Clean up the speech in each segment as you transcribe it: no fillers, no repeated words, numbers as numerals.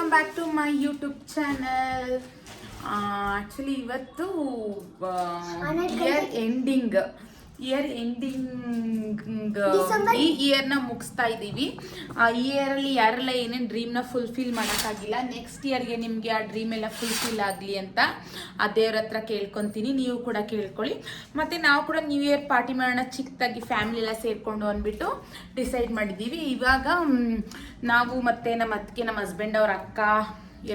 Welcome back to my YouTube channel. Actually ಇವತ್ತು year ending ಈ ಇಯರ್ನ ಮುಗಿಸ್ತಾ ಇದ್ದೀವಿ. ಈ ಇಯರಲ್ಲಿ ಯಾರೆಲ್ಲ ಏನೇನು ಡ್ರೀಮ್ನ ಫುಲ್ಫಿಲ್ ಮಾಡೋಕ್ಕಾಗಿಲ್ಲ, ನೆಕ್ಸ್ಟ್ ಇಯರ್ಗೆ ನಿಮಗೆ ಆ ಡ್ರೀಮ್ ಎಲ್ಲ ಫುಲ್ಫಿಲ್ ಆಗಲಿ ಅಂತ ಆ ದೇವ್ರ ಹತ್ರ ಕೇಳ್ಕೊತೀನಿ. ನೀವು ಕೂಡ ಕೇಳ್ಕೊಳ್ಳಿ. ಮತ್ತು ನಾವು ಕೂಡ ನ್ಯೂ ಇಯರ್ ಪಾರ್ಟಿ ಮಾಡೋಣ ಚಿಕ್ಕದಾಗಿ ಫ್ಯಾಮಿಲಿ ಎಲ್ಲ ಸೇರಿಕೊಂಡು ಅಂದ್ಬಿಟ್ಟು ಡಿಸೈಡ್ ಮಾಡಿದ್ದೀವಿ. ಇವಾಗ ನಾವು ಮತ್ತು ನಮ್ಮ ಅತ್ತಿಗೆ, ನಮ್ಮ ಹಸ್ಬೆಂಡ್, ಅವ್ರ ಅಕ್ಕ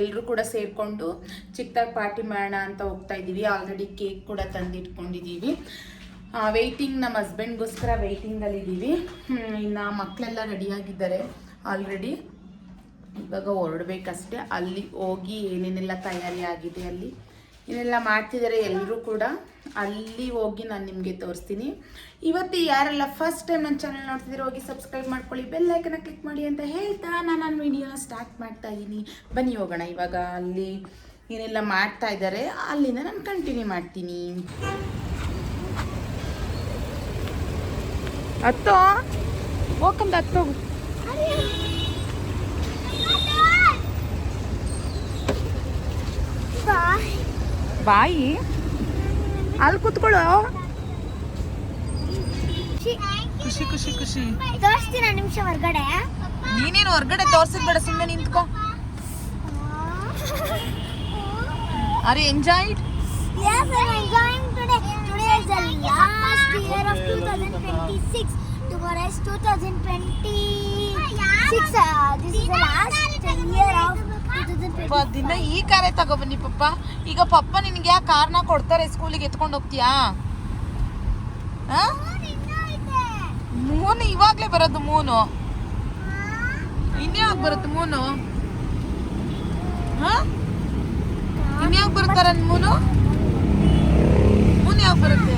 ಎಲ್ಲರೂ ಕೂಡ ಸೇರಿಕೊಂಡು ಚಿಕ್ಕದಾಗಿ ಪಾರ್ಟಿ ಮಾಡೋಣ ಅಂತ ಹೋಗ್ತಾ ಇದ್ದೀವಿ. ಆಲ್ರೆಡಿ ಕೇಕ್ ಕೂಡ ತಂದಿಟ್ಕೊಂಡಿದ್ದೀವಿ. ವೆಯ್ಟಿಂಗ್, ನಮ್ಮ ಹಸ್ಬೆಂಡ್ಗೋಸ್ಕರ ವೆಯ್ಟಿಂಗಲ್ಲಿದ್ದೀವಿ. ಇನ್ನು ಮಕ್ಕಳೆಲ್ಲ ರೆಡಿಯಾಗಿದ್ದಾರೆ ಆಲ್ರೆಡಿ. ಇವಾಗ ಹೊರಡ್ಬೇಕಷ್ಟೆ. ಅಲ್ಲಿ ಹೋಗಿ ಏನೇನೆಲ್ಲ ತಯಾರಿ ಆಗಿದೆ, ಅಲ್ಲಿ ಏನೆಲ್ಲ ಮಾಡ್ತಿದ್ದಾರೆ ಎಲ್ಲರೂ ಕೂಡ, ಅಲ್ಲಿ ಹೋಗಿ ನಾನು ನಿಮಗೆ ತೋರಿಸ್ತೀನಿ. ಇವತ್ತು ಯಾರೆಲ್ಲ ಫಸ್ಟ್ ಟೈಮ್ ನನ್ನ ಚಾನಲ್ ನೋಡ್ತಿದ್ದೀರೋ ಹೋಗಿ ಸಬ್ಸ್ಕ್ರೈಬ್ ಮಾಡ್ಕೊಳ್ಳಿ, ಬೆಲ್ ಐಕನ್ನ ಕ್ಲಿಕ್ ಮಾಡಿ ಅಂತ ಹೇಳ್ತಾ ನಾನು ವಿಡಿಯೋನ ಸ್ಟಾರ್ಟ್ ಮಾಡ್ತಾ ಇದ್ದೀನಿ. ಬನ್ನಿ ಹೋಗೋಣ. ಇವಾಗ ಅಲ್ಲಿ ಏನೆಲ್ಲ ಮಾಡ್ತಾ ಇದ್ದಾರೆ ಅಲ್ಲಿಂದ ನಾನು ಕಂಟಿನ್ಯೂ ಮಾಡ್ತೀನಿ. ಹತ್ತೋ ಹೋಗಂದ ಹತ್ತೋ ಬಾಯಿ ಅಲ್ಲಿ ಕೂತ್ಕೊಳ್ಳೋ. ಖುಷಿ ಖುಷಿ ಖುಷಿ. ತೋರಿಸ್ತೀರಾ ನಿಮಿಷ ಹೊರಗಡೆ? ನೀನೇನು ಹೊರಗಡೆ ತೋರ್ಸಿದ್ ಬೇಡ, ಸುಮ್ಮನೆ ನಿಂತ್ಕೋ. Are you enjoyed? Yes, I'm enjoying today. Today is the last year of 2026. Tomorrow is 2026. This is the last year of 2026. ದಿನ ಈ ಕಾರೇ ತಗೊಬನ್ನಿ ಪಪ್ಪ. ಈಗ ಪಪ್ಪ ನಿನ್ಗೆ ಯಾವ ಕಾರ್ನ ಕೊಡ್ತಾರೆ ಸ್ಕೂಲಿಗೆ ಎತ್ಕೊಂಡು ಹೋಗ್ತೀಯಾ? ಮೂನು ಇವಾಗ್ಲೇ ಬರೋದು. ಮೂನು ಇನ್ಯಾವಾಗ ಬರುತ್ತೆ? ಮೂನು ಇನ್ಯಾವಾಗ ಬರ್ತಾರ? ಮೂನು ಯಾವಾಗ ಬರುತ್ತೆ?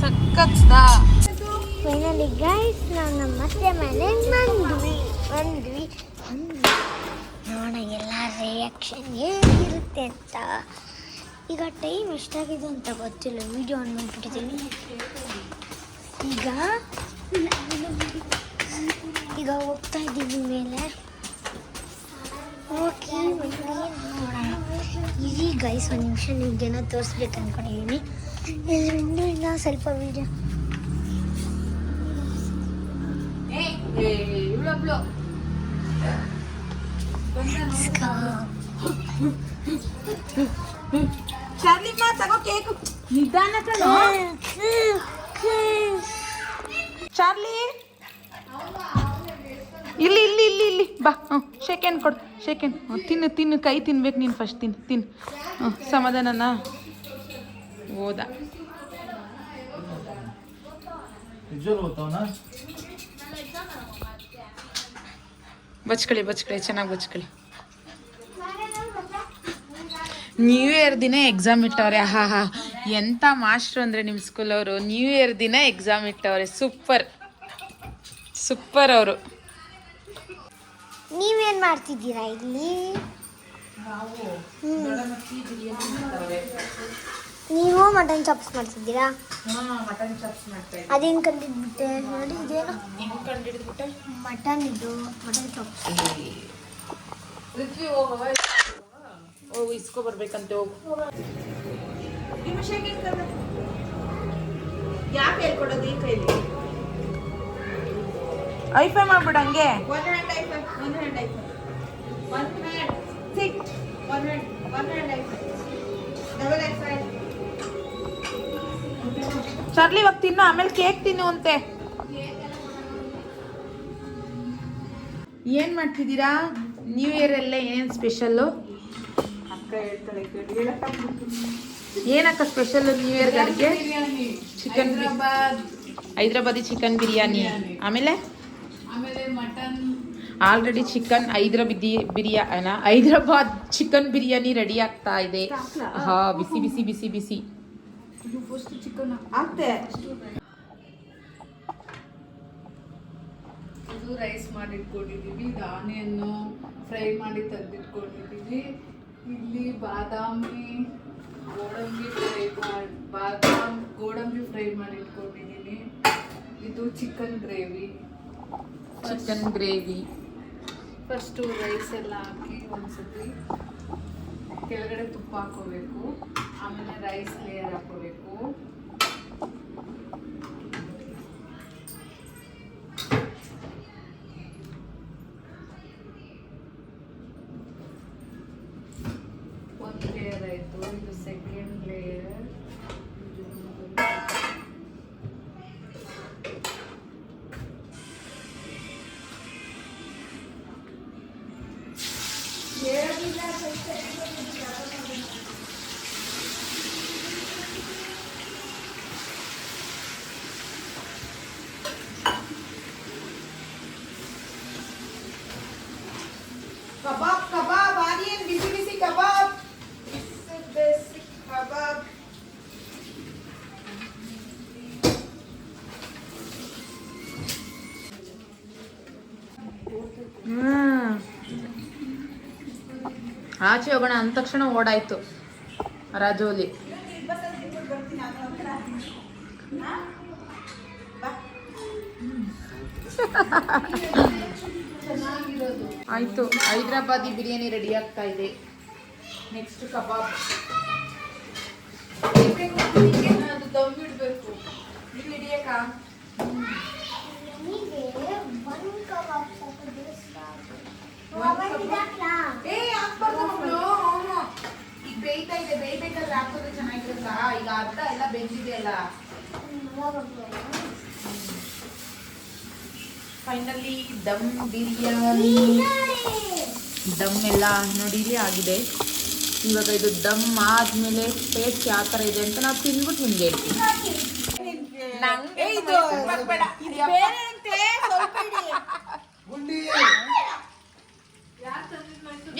ಸಕ್ಕತ್ತಾ. ಫೈನಲಿ ಗೈಸ್, ನಾವು ನಮ್ಮ ಮತ್ತೆ ಮನೆಗೆ ಬಂದ್ವಿ. ನೋಡೋಣ ಎಲ್ಲ ರಿಯಾಕ್ಷನ್ ಹೇಗಿರುತ್ತೆ ಅಂತ. ಈಗ ಟೈಮ್ ಎಷ್ಟಾಗಿದೆ ಅಂತ ಗೊತ್ತಿಲ್ಲ, ವಿಡಿಯೋ ಆನ್ ಮಾಡಿಬಿಟ್ಟಿದ್ದೀನಿ. ಈಗ ಹೋಗ್ತಾ ಇದ್ದೀವಿ ಮೇಲೆ. ಓಕೆ ನೋಡೋಣ. ಇರಿ ಗೈಸ್, ಒಂದು ನಿಮಿಷ ನಿಮ್ಗೇನೋ ತೋರಿಸ್ಬೇಕು ಅಂದ್ಕೊಂಡಿದ್ದೀನಿ. ಇನ್ನೂ ಸ್ವಲ್ಪ ವಿಡಿಯೋ. ಚಾರ್ಲಿಮ್ಮ ತಗೋ ಕೇಕು. ನಿಧಾನ ಚಾರ್ಲಿ, ಇಲ್ಲಿ ಇಲ್ಲಿ ಇಲ್ಲಿ ಇಲ್ಲಿ ಬಾ. ಶೇಕ್ ಹ್ಯಾಂಡ್ ಕೊಡು. Shake hand. ತಿನ್ನು ಕೈ ತಿನ್ಬೇಕು ನೀನು. ಫಸ್ಟ್ ತಿನ್ನು. ಸಮಾಧಾನನಾ? ಹೋದ. ಬಚ್ಕೊಳ್ಳಿ ಚೆನ್ನಾಗಿ ಬಚ್ಕೊಳ್ಳಿ. ನ್ಯೂ ಇಯರ್ ದಿನ ಎಕ್ಸಾಮ್ ಇಟ್ಟವ್ರೆ. ಹಾ ಎಂಥ ಮಾಸ್ಟ್ರು ಅಂದರೆ ನಿಮ್ಮ ಸ್ಕೂಲವರು. ನ್ಯೂ ಇಯರ್ ದಿನ ಎಕ್ಸಾಮ್ ಇಟ್ಟವ್ರೆ. ಸೂಪರ್ ಅವರು. ನೀವೇನು ಮಾಡ್ತಿದ್ದೀರಾ ಇಲ್ಲಿ? ನೀವು ಮಟನ್ ಚಾಪ್ಸ್ ಮಾಡ್ತಿದ್ದೀರಾ? ಮಟನ್ ಚಾಪ್ಸ್ ಮಾಡ್ತಾ. ಅದೇನು ಕಂಡಿದ್ಬಿಟ್ಟೆ ನೋಡಿ. ಇದೇನು ಕಂಡಿಡ್ಬಿಟ್ಟೆ? ಮಟನ್. ಇದು ಮಟನ್ ಚಾಪ್ಸ್. ಹೋಗು ಇಸ್ಕೊ ಬರ್ಬೇಕಂತೆ. ಹೋಗು. ಯಾಕೆ ಹೇಳ್ಕೊಡೋದು ಈ ಕೈಲಿ? ಐಫೈ ಮಾಡ್ಬಿಡ ಹಂಗೆ. ಚಾರ್ಲಿ ಇವಾಗ ತಿನ್ನು, ಆಮೇಲೆ ಕೇಕ್ ತಿನ್ನು ಅಂತೆ. ಏನ್ ಮಾಡ್ತಿದ್ದೀರಾ? ನ್ಯೂ ಇಯರ್ ಎಲ್ಲ ಏನೇನು ಸ್ಪೆಷಲ್ಲು? ಏನಕ್ಕ ಸ್ಪೆಷಲ್ ನ್ಯೂ ಇಯರ್ ಅಡುಗೆ? Chicken, Hyderabadi chicken biryani. ಆಮೇಲೆ mutton. Already chicken Hyderabad chicken biryani ready ಆಗ್ತಾ ಇದೆ. ಬಿಸಿ. ಇದು ರೈಸ್ ಮಾಡಿಟ್ಕೊಂಡಿದ್ದೀವಿ. ಇದು ಆನಿಯನ್ನು ಫ್ರೈ ಮಾಡಿ ತೆಗೆದಿಟ್ಕೊಂಡಿದ್ದೀವಿ. ಇಲ್ಲಿ ಗೋಡಂಬಿ ಫ್ರೈ ಮಾಡಿಟ್ಕೊಂಡಿದ್ದೀನಿ. ಇದು ಚಿಕನ್ ಗ್ರೇವಿ. ಫಸ್ಟು ರೈಸ್ ಎಲ್ಲ ಹಾಕಿ ಒಂದ್ಸತಿ ಕೆಳಗಡೆ ತುಪ್ಪ ಹಾಕೋಬೇಕು, ಆಮೇಲೆ ರೈಸ್ ಲೇಯರ್ ಹಾಕೋಬೇಕು. ಒಂದು ಲೇಯರ್ ಆಯಿತು, ಇದು ಸೆಕೆಂಡ್ ಲೇಯರ್. ಕಬಾಬ್ ಕಬಾಬ್ ಆನಿಯನ್ ಬಿಸಿ ಬಿಸಿ ಕಬಾಬ್, ಬಿಸಿ ಕಬಾಬ್. ಆಚೆ ಹೋಗೋಣ ಅಂದ ತಕ್ಷಣ ಓಡಾಯ್ತು ರಾಜೋಲಿ. ಆಯ್ತು, ಹೈದ್ರಾಬಾದಿ ಬಿರಿಯಾನಿ ರೆಡಿ ಆಗ್ತಾ ಇದೆ. ನೆಕ್ಸ್ಟ್ ಕಬಾಬ್ ಅದು ದಮ್ ಇಡಬೇಕು. ಇಲ್ಲಿ ಹಿಡಿಯಕ್ಕ ಹಾಕ್ಬಾರ್ದು ಮಕ್ಕಳು. ಈಗ ಬೇಯ್ತಾ ಇದೆ, ಬೇಯ್ಬೇಕಾದ್ರೆ ಹಾಕೋದು ಚೆನ್ನಾಗಿರುತ್ತಾ? ಈಗ ಅರ್ಧ ಎಲ್ಲ ಬೆಂದಿದೆ ಅಲ್ಲ. ಫೈನಲಿ ದಮ್ ಬಿರಿಯಾನಿ, ದಮ್ ಎಲ್ಲ ನೋಡಿಲಿ ಆಗಿದೆ. ಇವಾಗ ಇದು ದಮ್ ಆದ್ಮೇಲೆ ಟೇಸ್ಟ್ ಯಾವ ಥರ ಇದೆ ಅಂತ ನಾವು ತಿಂದ್ಬಿಟ್ಟು ನಿಮ್ಗೆ ಹೇಳ್ತೀವಿ.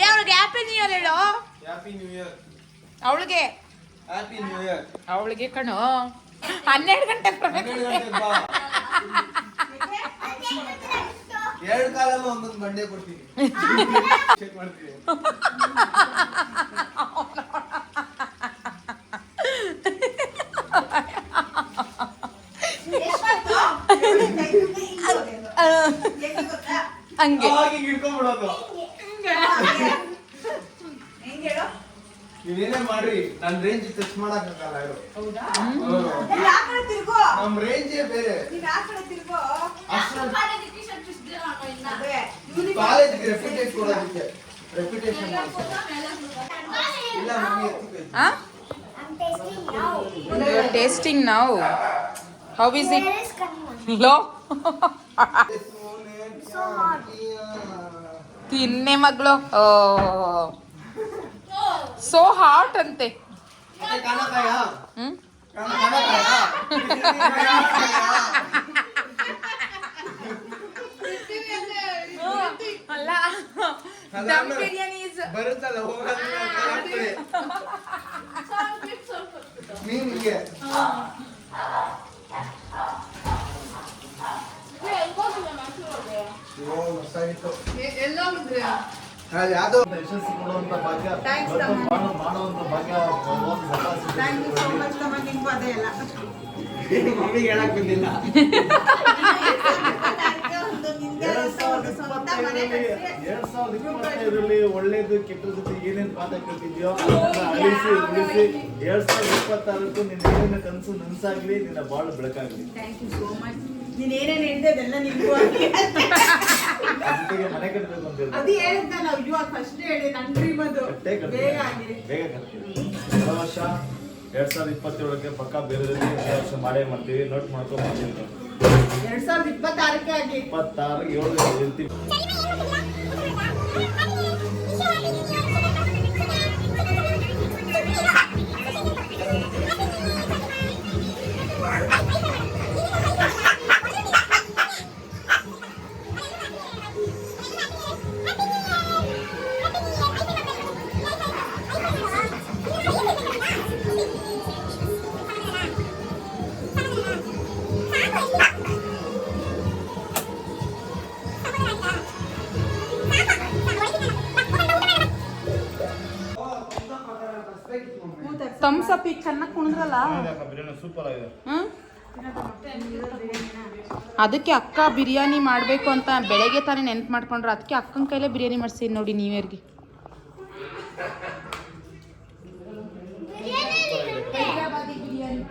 ಅವ್ಳಿಗೆ ಹ್ಯಾಪಿ ನ್ಯೂ ಇಯರ್ ಹೇಳು. ಅವಳಿಗೆ ಅವಳಿಗೆ ಕಣೋ 12 ಗಂಟೆಗೆ ಬರ್ಬೇಕು. 2 ಕಾಲಲ್ಲ ಒಂದೊಂದು ಬಂಡೆ ಕೊಡ್ತೀನಿ. ಚೆಕ್ ಮಾಡ್ತೀನಿ. ಹಂಗೆ ಹಿಡ್ಕೊಂಡ್ಬಿಡೋದು. ನೀವೇನೇ ಮಾಡ್ರಿ, ನನ್ನ ರೇಂಜ್ ಟಚ್ ಮಾಡಕ್ಕಾಗಲ್ಲ ಯಾರು. ನಮ್ ರೇಂಜೇ ಬೇರೆ. ಕಾಲೇಜ್ಗೆ ರೆಪ್ಯುಟೇಷನ್ ಕೊಡೋದಕ್ಕೆ ರೆಪ್ಯುಟೇಷನ್ ಇಲ್ಲ ಮಮ್ಮಿ. ಟೇಸ್ಟಿಂಗ್ ನಾವು. How is it? ಲೋ ತಿನ್ನೆ ಮಗಳು. ಸೋ ಹಾಟ್ ಅಂತೆ. ಕಾಣಕಾಯ ಹ್ಮ್ ಅಲ್ಲ, ದಮ್ ಬಿರಿಯಾನಿ ಇಸ್ ಬರುತ್ತಲ್ಲ ಹೋಗೋದು ನಿಮ್ಗೆ. ಎಲ್ಲ ಹೋದ್ರೆ ಯಾವ್ದೋ ಯಶಸ್ಸು ಕೊಡುವಂತ ಭಾಗ್ಯ ಮಾಡುವಂತ ಭಾಗ್ಯ ಮಮ್ಮಿಗೆ ಹೇಳಕ್ ಬಂದಿಲ್ಲ. 2025ರಲ್ಲಿ ಒಳ್ಳೇದು ಕೆಟ್ಟದ ಏನೇನ್ ಪಾಠ ಕಲ್ತಿದ್ಯೋ ಅಳಿಸಿ ಉಳಿಸಿ 2026ಕ್ಕೂ ನಿನ್ನ ಏನೇನ ಕನಸು ನನ್ಸಾಗ್ಲಿ, ನಿನ್ನ ಬಾಳು ಬೆಳಕಾಗ್ಲಿ. ನೀನ್ ಏನೇನ್ ಹೇಳಿದೆ ಅದೆಲ್ಲ ನಿನ್ಗೂ ಜೊತೆಗೆ ಮನೆ ಕಟ್ಟಬೇಕು ಅಂತ ಅದು ಹೇಳಿದ್ದ ನಾವು ಇವಾಗ ಫಸ್ಟ್ ಹೇಳಿ ನನ್ ಡ್ರೀಮ್ ಅದು ಬೇಗ ಆಗಿ ಬೇಗ ಕಟ್ತೀವಿ. ಹೊಸ ವರ್ಷ 2027ಕ್ಕೆ ಪಕ್ಕ ಬೇರೆ ವರ್ಷ ಮಾಡೇ ಮಾಡ್ತೀವಿ. ನೋಟ್ ಮಾಡ್ಕೊಂಡು ಮಾಡ್ತೀವಿ. 2026ಕ್ಕೆ ಆಗ್ಲಿ. 26 ಹೇಳ್ತೀವಿ. ಥಮ್ಸ್ ಅಪ್ ಈಗ ಚೆನ್ನಾಗಿ ಕುಣಿದ್ರಲ್ಲ. ಬಿರಿಯಾನಿ ಸೂಪರ್ ಆಗಿದೆ. ಅದಕ್ಕೆ ಅಕ್ಕ ಬಿರಿಯಾನಿ ಮಾಡಬೇಕು ಅಂತ ಬೆಳಗ್ಗೆ ತಾನೇ ನೆನ್ಪು ಮಾಡ್ಕೊಂಡ್ರು. ಅದಕ್ಕೆ ಅಕ್ಕನ ಕೈಲೇ ಬಿರಿಯಾನಿ ಮಾಡಿಸಿ ನೋಡಿ ನ್ಯೂ ಇಯರ್ಗೆ. ಹೈದರಾಬಾದಿ ಬಿರಿಯಾನಿ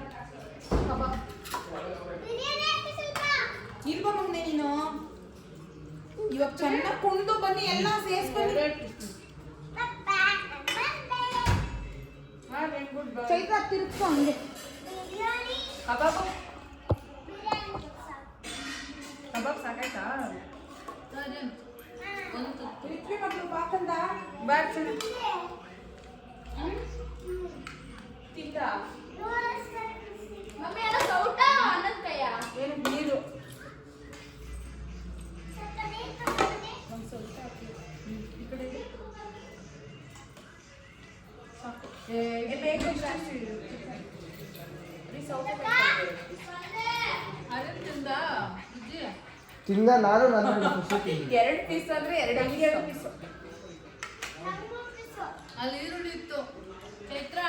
ಇಲ್ವಾ ಮಗನೆ ನೀನು? ಇವಾಗ ಚೆನ್ನಾಗಿ ಕುಣಿದು ಬನ್ನಿ, ಎಲ್ಲ ಸೇರಿಸ್ಬನ್ನಿ. ಚೈತ್ರ ತಿರುಗ್ಸು ಹಂಗೆ. ಕಬಾಬ್ ಕಬಾಬ್ ಸಾಕಾಯ್ತಾ? ಮಕ್ಕಳು ಬಾಕಂದ ಬಾರ್ ಚೆನ್ನಾಗಿ ತಿಂದ ಏನು ನೀರು ತಿಂದ ನಾನು 2 ಪೀಸ್ ಅಂದ್ರೆ 2 ಪೀಸ್. ಅಲ್ಲಿ ಈರುಳ್ಳಿ ಇತ್ತು. ಚೈತ್ರ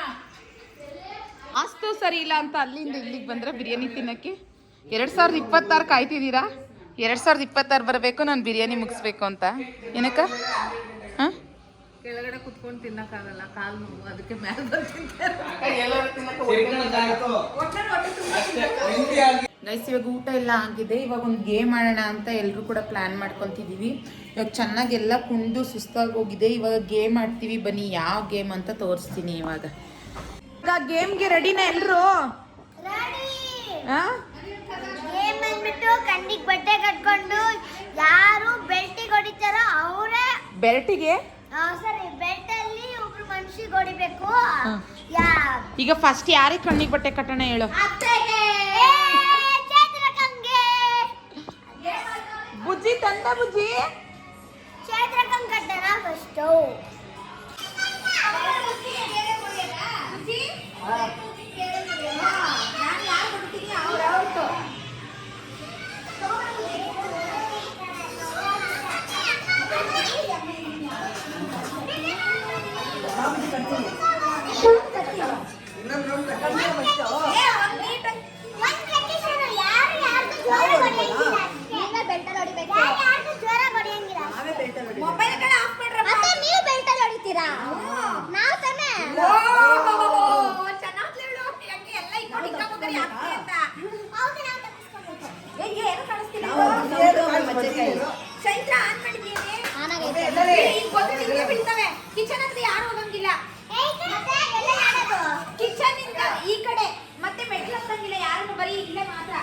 ಅಷ್ಟು ಸರಿ ಇಲ್ಲ ಅಂತ ಅಲ್ಲಿಂದ ಇಲ್ಲಿಗೆ ಬಂದ್ರೆ ಬಿರಿಯಾನಿ ತಿನ್ನಕ್ಕೆ 2026 ಕಾಯ್ತಿದ್ದೀರಾ? 2026 ಬರಬೇಕು, ನಾನು ಬಿರಿಯಾನಿ ಮುಗಿಸ್ಬೇಕು ಅಂತ. ಏನಕ್ಕ? ಹಾಂ, ಕೆಳಗಡೆ ಕುತ್ಕೊಂಡು ತಿನ್ನಕ್ಕಾಗಲ್ಲ, ಕಾಲು ನೋವು, ಅದಕ್ಕೆ ಮೇಲೆ ಬರ್ತಿದ್ದಾರೆ. ಗೈಸ್ ಇವಾಗ ಊಟ ಎಲ್ಲ ಆಗಿದೆ. ಇವಾಗ ಒಂದು ಗೇಮ್ ಆಡೋಣ ಅಂತ ಎಲ್ಲರೂ ಕೂಡ ಪ್ಲ್ಯಾನ್ ಮಾಡ್ಕೊತಿದ್ದೀವಿ. ಇವಾಗ ಚೆನ್ನಾಗೆಲ್ಲ ಕುಣಿದು ಸುಸ್ತಾಗಿ ಹೋಗಿದೆ. ಇವಾಗ ಗೇಮ್ ಆಡ್ತೀವಿ ಬನ್ನಿ. ಯಾವ ಗೇಮ್ ಅಂತ ತೋರಿಸ್ತೀನಿ. ಇವಾಗ ಗೇಮ್ಗೆ ರೆಡಿನಾ ಎಲ್ಲರೂ? ಗೇಮ್ ಬಂದ್ಬಿಟ್ಟು ಕಣ್ಣಿಗೆ ಬಟ್ಟೆ ಕಟ್ಕೊಂಡು ಯಾರು ಬೆಲ್ಟಿಗೆ ಹೊಡಿತಾರೋ ಅವರೇ. ಬೆರಟಿಗೆ ಸರಿ, ಬೆಲ್ಟ್ ಅಲ್ಲಿ ಒಬ್ರು ಮನುಷ್ಯಗೆ ಹೊಡಿಬೇಕು. ಈಗ ಫಸ್ಟ್ ಯಾರಿಗೆ ಕಣ್ಣಿಗೆ ಬಟ್ಟೆ ಕಟ್ಟೋಣ ಹೇಳು? ಬುಜ್ಜಿ ತಂದ ಬುಜ್ಜಿ ಚೈತ್ರಕಂಗ್ ಕಟ್ಟಣ ಫಸ್ಟ್. ಕಿಚನ್ ಹತ್ರ ಯಾರು ಹೋಗಂಗಿಲ್ಲ. ಕಿಚನ್ ಇಂದ ಈ ಕಡೆ ಮತ್ತೆ ಮೆಟ್ಲು ಹತ್ತಂಗಿಲ್ಲ ಯಾರು, ಬರೀ ಇಲ್ಲೇ ಮಾತ್ರ.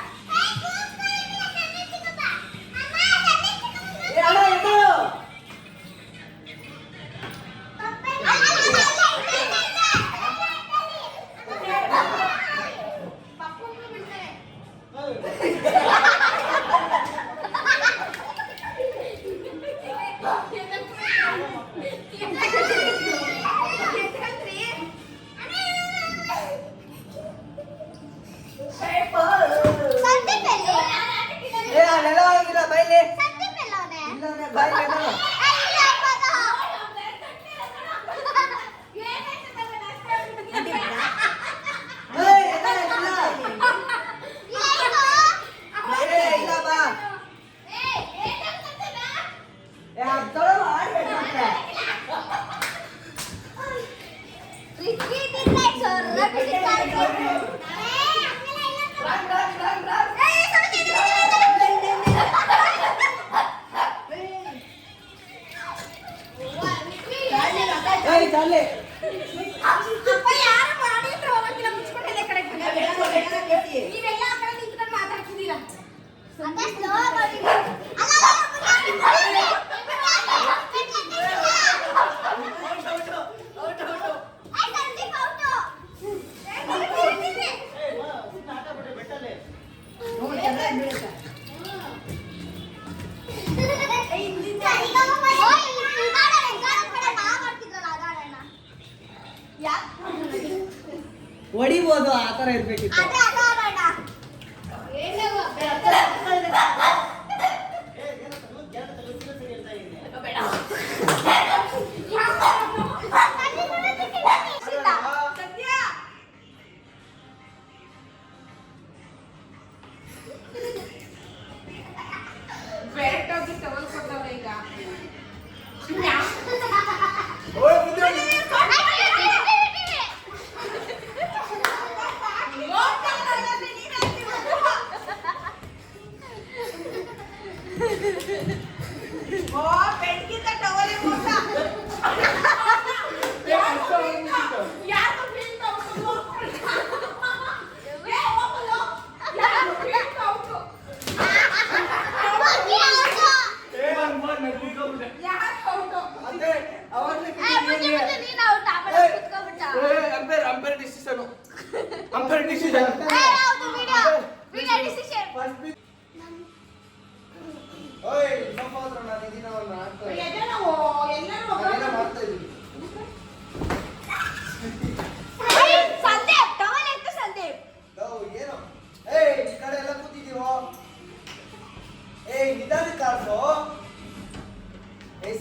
ಹೊಡಿಬೋದು, ಆ ತರ ಇರ್ಬೇಕಿತ್ತು. ಬೆಡ್ಗಿಂತ ಟವಲೇ ಮೋಸ. ಯಾರು ಫೀಲ್ ತಗೊಂಡು ಅಂಪೇರ್ ಡಿಸಿಷನ್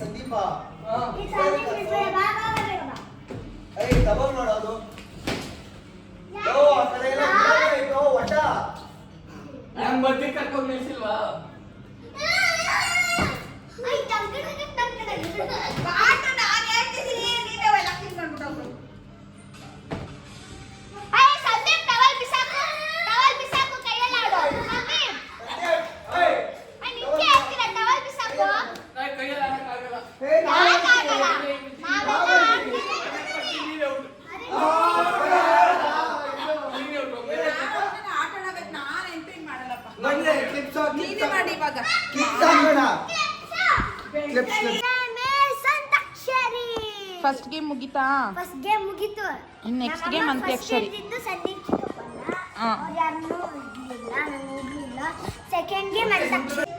ಸಂದೀಪ ಡಬಲ್ ಮಾಡೋದು ಆ ಕಡೆ ಎಲ್ಲ ಒಟ್ಟ ನಂಗೆ ಬರ್ತಿ ಕರ್ಕೊಂಡು ನಿಲ್ಸಿಲ್ವಾ ನಾನು ಹೇಳ್ತಿದ್ದೀನಿ ನೀವೇ ಎಲ್ಲ ತಿನ್ಕೊಂಡ್ಬಿಟ್ಟು ಕೈಯಲ್ಲಿ ಹಾಕಕ್ಕಾಗಲ್ಲ ನೀನೇ ಮಾಡಿ ಇವಾಗ. ಫಸ್ಟ್ ಗೇಮ್ ಮುಗಿತಾ? ಫಸ್ಟ್ ಗೇಮ್ ಮುಗೀತು. ನೆಕ್ಸ್ಟ್ ಗೇಮ್ ಅಂತ್ಯಾಕ್ಷರಿ. ಹಾ. ಸೆಕೆಂಡ್ ಗೇಮ್ ಅಂತ್ಯಾಕ್ಷರಿ.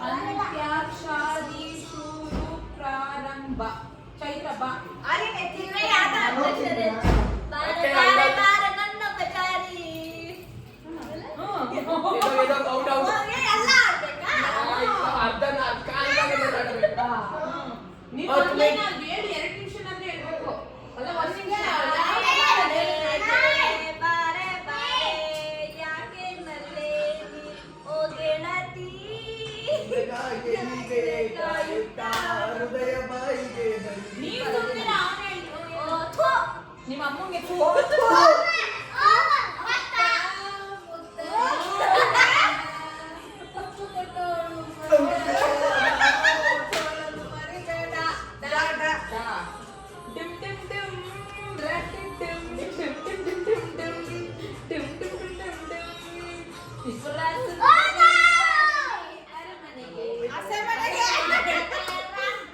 ಅಂತ್ಯಾಕ್ಷರಿ ಶುರು ಪ್ರಾರಂಭ. ಚೈತ್ರ ಬಾ. ಹೇಳಿ 2 ನಿಮಿಷ ಅಂದ್ರೆ ಹೇಳ್ಬೇಕು. ಅಲ್ಲ 1 ನಿಮಿಷ. ನೀವು ಸುಮ್ಮನೆ ಅವನೇ ನಿಮ್ಮ ಅಮ್ಮಂಗೆ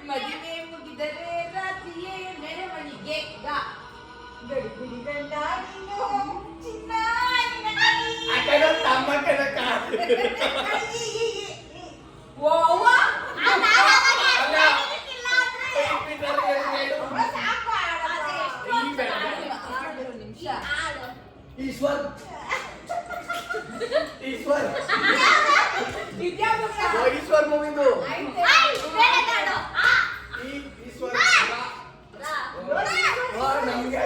ಮದುವೆ ಮುಗಿದರೆ ರಾತ್ರಿಯೇ ಮೆರವಣಿಗೆ ಗಡಿಬಿಡಿ ಗಂಡ ಚಿನ್ನ ಈಶ್ವರ್ ಈಶ್ವರ್ ಈಶ್ವರ್ ಮೂವಿಂದು ಈಶ್ವರ್ ನಮ್ಗೆ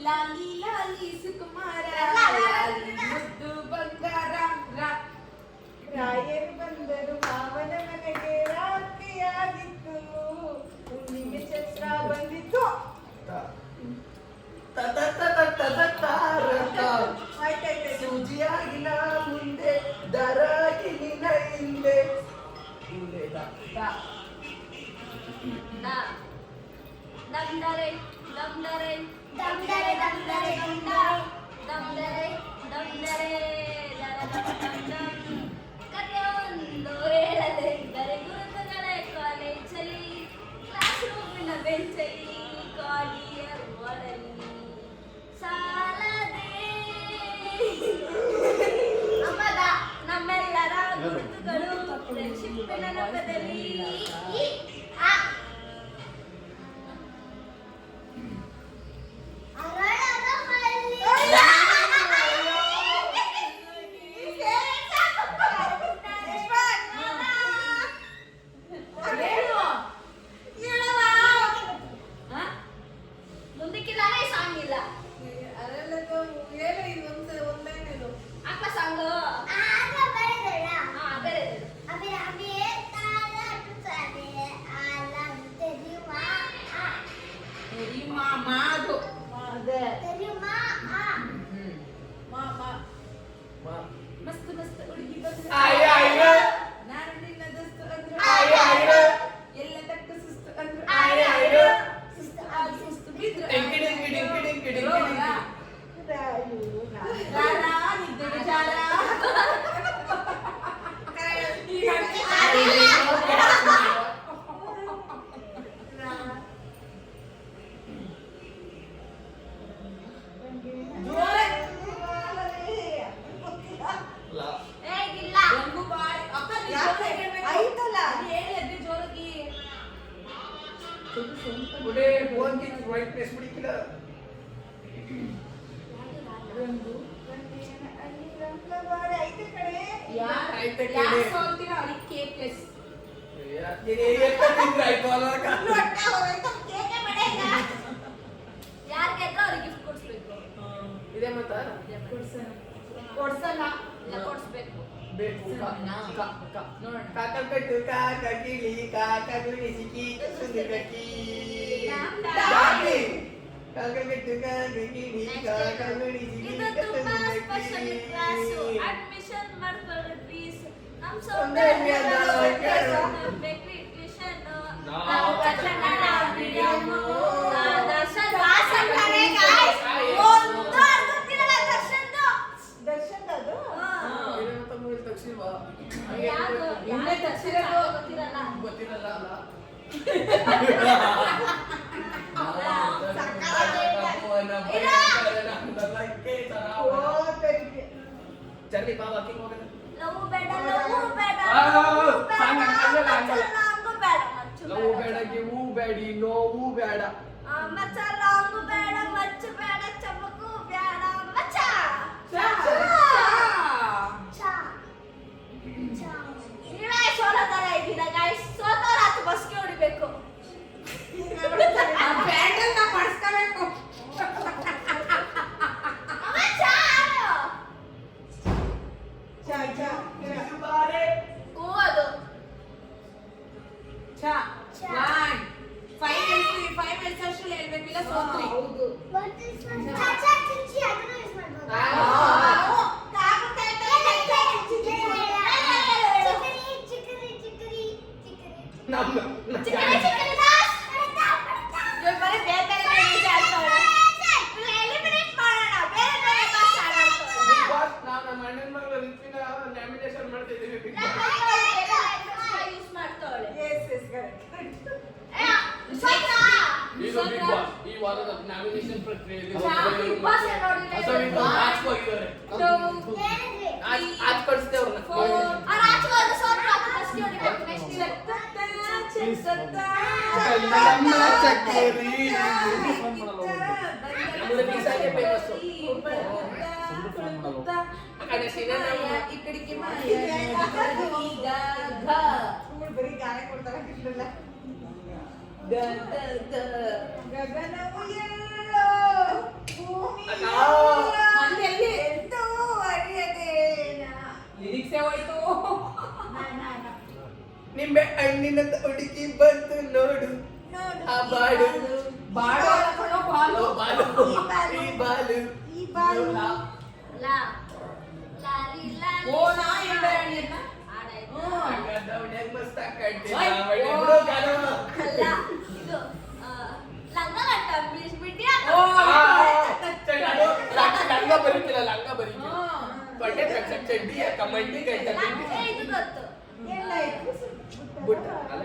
ಲಾಲಿ ಲಾಲಿ ಸುಕುಮಾರ ಲಾಲಿ ಮುದ್ದು ಬಂಗಾರ ರಾಯರು ಬಂದರು ಮಾವನ ಮನೆಗೆ ರಾತ್ರಿಯಾಗಿತ್ತು ಹುಣ್ಣಿಮೆ ಚತ್ರ ಬಂದಿತ್ತು ಸೂಜಿಯಾಗಿನ ಮುಂದೆ ದರಾಗಿನ ಹಿಂದೆ ದಮ್ದರೆ ದಮ್ದರೆ ದಮ್ದರೆ ದಮ್ದರೆ ದಮ್ದರೆ ದಮ್ದರೆ ಕಥೆಯೊಂದು ಹೇಳದೆ ಇದ್ದರೆ ಗುರುತುಗಳೇ ಕಾಲೇಜಲ್ಲಿ ಕ್ಲಾಸ್ ರೂಮಿನ ಬೆಂಚಲ್ಲಿ ಕಾಲಿಯರ್ ಓಡಲಿ ಸಾಲದೆ ಅಮ್ಮದ ನಮ್ಮೆಲ್ಲರ ಗುರುತುಗಳು ಫ್ರೆಂಡ್ಶಿಪ್ಪಿನ ನೆಪದಲ್ಲಿ ಆಯ್ತಲ್ಲ ಒಡೆ ಫೋನ್ ಗೆ ವೈಟ್ ಪ್ಲೇಸ್ ಬಿಡಿಕಿಲ್ಲ ಯಾರ್ ಗೆದ್ರು ಅವ್ರಿಗೆ ಗಿಫ್ಟ್ ಕೊಡ್ಸ್ಬೇಕು. ಇದೇ ಮತ್ತ ಕೊಡ್ಸಲ್ಲ ಇಲ್ಲ ಕೊಡ್ಸ್ಬೇಕು. ಬೇಕು ನೋಡೋಣ ಕಾಕ ಕಟ್ಟು ಕಾಕ ಕಿಳಿ ಕಾಕ ಗುಳಿ ಸಿಕ್ಕಿ ಸುಂದರಕಿ ಕಾಕ ಕಟ್ಟು ಕಾಕ ಕಿಳಿ ಕಾಕ ಗುಳಿ ಸಿಕ್ಕಿ ಇದು ತುಂಬಾ ಸ್ಪೆಷಲ್ ಕ್ಲಾಸ್ ಅಡ್ಮಿಷನ್ ಮಾಡ್ಕೊಳ್ಳಿ ಪ್ಲೀಸ್. ನಮ್ಮ ಸೌಂದರ್ಯದ ಬೇಕ್ರಿ ಟ್ಯೂಷನ್ ನಾವು ಕನ್ನಡ ಮೀಡಿಯಂ ದರ್ಶನ್ ವಾಸನ್ ಕಡೆ ಗಾಯ್ಸ್ ಒಂದು ಅರ್ಧಕ್ಕಿರಲ್ಲ ದರ್ಶನ್ದು ದರ್ಶನ್ದು ಯಾರು ಇನ್ನೇ ತಕ್ಷಿರೋದು ಗೊತ್ತಿರಲ್ಲ ಗೊತ್ತಿರಲ್ಲ ಅಲ್ಲ ಚರ್ಲಿ ಬಾಬಾ ಕಿಂಗ್ ಹೋಗೋಣ ಲವ್ ಬೇಡ ಲವ್ ಬೇಡ ಸಾಂಗ್ ಹಂಗಲ್ಲ ಹಂಗಲ್ಲ ಲಾಂಗು ಬೇಡ ಮಚ್ಚು ಲವ್ ಬೇಡ ಗಿವು ಬೇಡಿ ನೋವು ಬೇಡ ಮಚ್ಚ ಲಾಂಗು ಬೇಡ ಮಚ್ಚು ಬೇಡ ಚಮಕು ಬೇಡ ಮಚ್ಚ ನೀವೇ ಸೋಲೋತರ ಇದ್ದೀರಾ ಗಾಯ್ಸ್ ಸೋತೋರ ಆತು ಬಸ್ಗೆ ಹೊಡಿಬೇಕು ಬ್ಯಾಂಡಲ್ ನಾ ಮಾಡಿಸ್ಕೋಬೇಕು ಚಾ ಚಾ ಹೂವದು ಚಾ 5 ಅಷ್ಟರಲ್ಲಿ ಹೇಳ್ಬೇಕಿಲ್ಲ ಸೋತ್ರಿ ಹೌದು ನಾಮಿನೇಷನ್ ಮಾಡ್ತಾ ಇದ್ದೀವಿ ಬಿಗ್ ಈಗ ಬಿಗ್ ಬಾಸ್ ಈ ವಾರದ ನಾಮಿನೇಷನ್ ಪ್ರಕ್ರಿಯೆಯಲ್ಲಿ ಬಿಗ್ ಬಾಸ್ ನೋಡಿದ್ರೆ ಮ್ಯಾಚ್ ಹೋಗಿದ್ದಾರೆ ಆಚ್ ಕಳಿಸ್ತೇವೆ ಬರೀ ಗಾಯ ಕೊಡ್ತಾರ ಕಿಟ್ಲಲ್ಲ ಗಗನವು ಎಲ್ಲೋ ಭೂಮಿ ಅಲ್ಲಿ ಎಂದು ಅರಿಯದೇನ ಲಿರಿಕ್ಸೇ ಹೋಯ್ತು ನಿಂಬೆ ಹಣ್ಣಿನ ಹುಡುಗಿ ಬಂತು ನೋಡು ಆ ಬಾಡು ಬಾಡು ಅನ್ಕೊಳ್ಳೋ ಬಾಲು ಬಾಲು ಈ ಬಾಲು ಈ ಬಾಲು ಓ ನಾ ಎಂದ ಹಣ್ಣಿನ ಮಸ್ತ್ ಹಾಕಂತೀನಿ ಲಂಗ ಬರೀತಿಲ್ಲ ಲಂಗ ಬರೀತಿಲ್ಲ ಬಟ್ಟೆ ಚಡ್ಡಿ ಕಮಂಡಿ ಗಂಟೆ ಎಲ್ಲ ಇತ್ತು ಬುಟ್ಟ ಅಲ್ಲ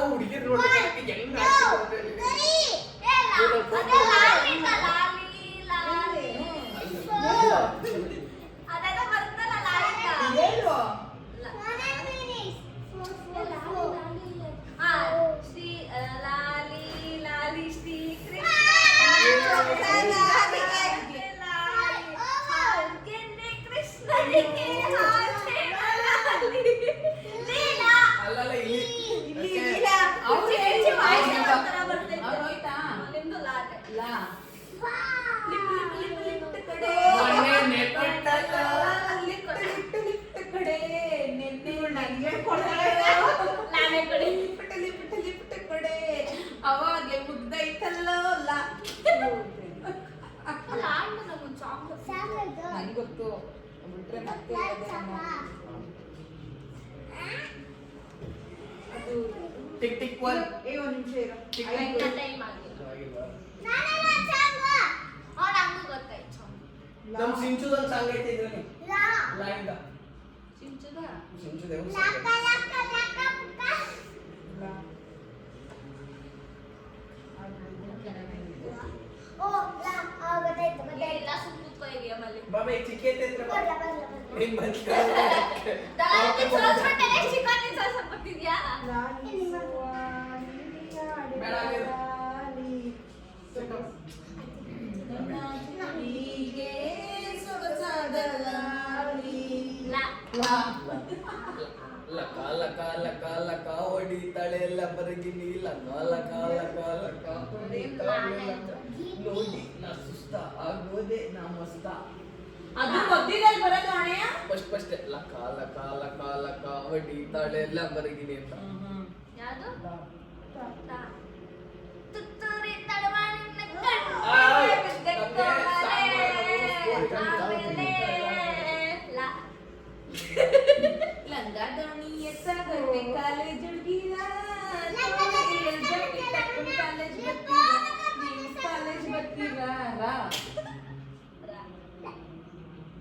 ಹುಡುಗಿರ್ ನೋಡ್ಬೇಕು ಹೆಂಗ್ ಅದೆಲ್ಲ ಬರ್ತಲ್ಲ ಲಾಲಿಂದ ಏನು ಶ್ರೀ ಲಾಲಿ ಲಾಲಿ ಶ್ರೀ ಕೃಷ್ಣ ಕೃಷ್ಣನಿಗೆ ಅಲ್ಲಲ್ಲ ಇಲ್ಲಿ ಇಲ್ಲ ನಿಮ್ದು ಲಾಟೆ ಮೊನ್ನೆ ನೆಟ್ಟಿಟ್ಟಲ್ಲ ಕಡೆ ನಿನ್ನೆ ನನಗೆ ಕೊಡ್ತಾರೆ ನಾನೇ ಕಡೆ ಲಿಪ್ಟ ಕಡೆ ಅವಾಗೆ ಮುಗ್ದೈತಲ್ಲೋ ನನಗೆ ಗೊತ್ತು ಬಿಟ್ರೆ ಮತ್ತೆ ಅದು ಟಿಕ್ ಟಿಕ್ ಒನ್ ಒಂದ್ ನಿಮಿಷ ಇರೋ ನಮ್ ಸಿಂಚುದೊಂದು ಸಾಂಗ್ ಐತೆ ಇದ್ರಲ್ಲಿ ಲೈನ್ ಸಿಂಚುದ ಸಿಂಚುದೆ ಓ ಗೊತ್ತಾಯ್ತು ಬಾಬಾ ಚಿಕ್ಕಿ ಹತ್ರ ಬಾ. ನೀನ್ ಬಂದ್ಕ. ಬೇಡ ಆಗಿರು. ಲಕ ಲಕ ಲಕ ಲಕ ಹೊಡಿತಾಳೆ ಲಬರಗಿನಿ ಲಕ ಲಕ ಲಕ ಲಕ ಹೊಡಿತಾಳೆ ಲಕ. ನೋಡಿ ನಾ ಸುಸ್ತ ಆಗೋದೆ ನಾ ಮಸ್ತ. ಅದು ಗೊತ್ತಿದ್ದಲ್ಲಿ ಬರೋದು ಅಣ್ಣಯ್ಯ. ಫಸ್ಟ್ ಲಕ ಲಕ ಲಕ ಲಕ ಹೊಡಿತಾಳೆ ಲಬರಗಿನಿ ಅಂತ. ಲಂಗ ದೋಣಿ ಎತ್ತಾಗತ್ತೆ ಕಾಲೇಜ್ ಹುಡುಗಿರ ಕಾಲೇಜ್ ಬರ್ತೀರಾ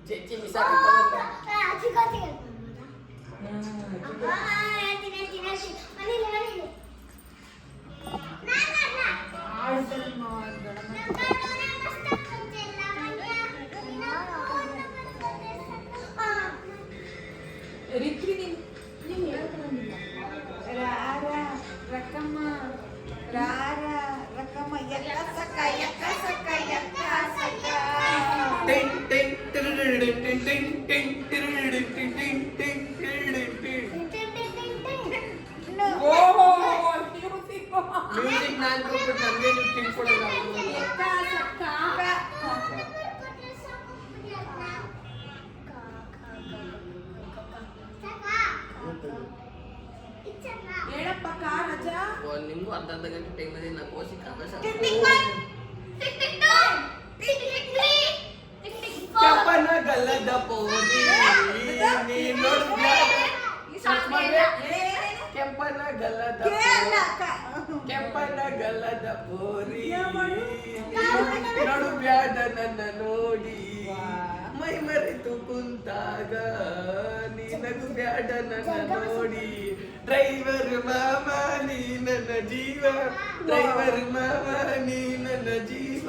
ಚೇಚಿ ಮಿಸಾಕ ರಿತ್ವಿ ನೀನ್ ಹೇಳ್ಕೊಂಡಿಲ್ಲ. ರಾರ ರಕಮ್ಮ ರಾರ ರಕಮ್ಮ ಎಕ್ಕ ಸಕ್ಕ ಎಕ್ಕ ಸಕ್ಕ ಎಕ್ಕ ಸಕ್ಕ. ಟಿಂಗ್ ಟಿಂಗ್ ಟಿರಿಡಿಡಿಡಿಂ ಟಿಂಗ್ ಟಿಂಗ್ ಟಿಂಗ್ ಟಿರಿಡಿಡಿಂ ಟಿಂಗ್ ಟಿಂಗ್ ಟಿಂಗ್ ಟಿರಿಡಿಡಿಂ ಟಿಂಗ್. ಮ್ಯೂಸಿಕ್ ನಾನ್ ಕೊಟ್ಬಿಟ್ಟು ನನಗೆ ನೀವು ಟಿಂಗ್ ಕೊಡಲ್ಲ. ಎಕ್ಕ ಸಕ್ಕ ಹೇಳಪ್ಪ ಕಾ ರಜಾ. ನಿಮ್ಗೂ ಅರ್ಧ ಗಂಟೆ ಟೈಮ್ ಇದೆ ನಾ ಕೋಸಿ ಕಾದ ಕೆಂಪನ ಗಲ್ಲದ ಪೋರಿ ನೀ ನೋಡಿದ್ಯಾ? ಕೆಂಪನ ಗಲ್ಲದ ಕೆಂಪನ ಗಲ್ಲದ ಪೋರಿ ನೋಡು ಬ್ಯಾಡ ನನ್ನ ನೋಡಿ ಮೈ ಮರೆತು ಕುಂತಾಗ ನೀನಗು ಬ್ಯಾಡ ನನ್ನ ನೋಡಿ. ಡ್ರೈವರ್ ಮಾಮ ನೀ ನನ್ನ ಜೀವ ಡ್ರೈವರ್ ಮಾಮ ನೀ ನನ್ನ ಜೀವ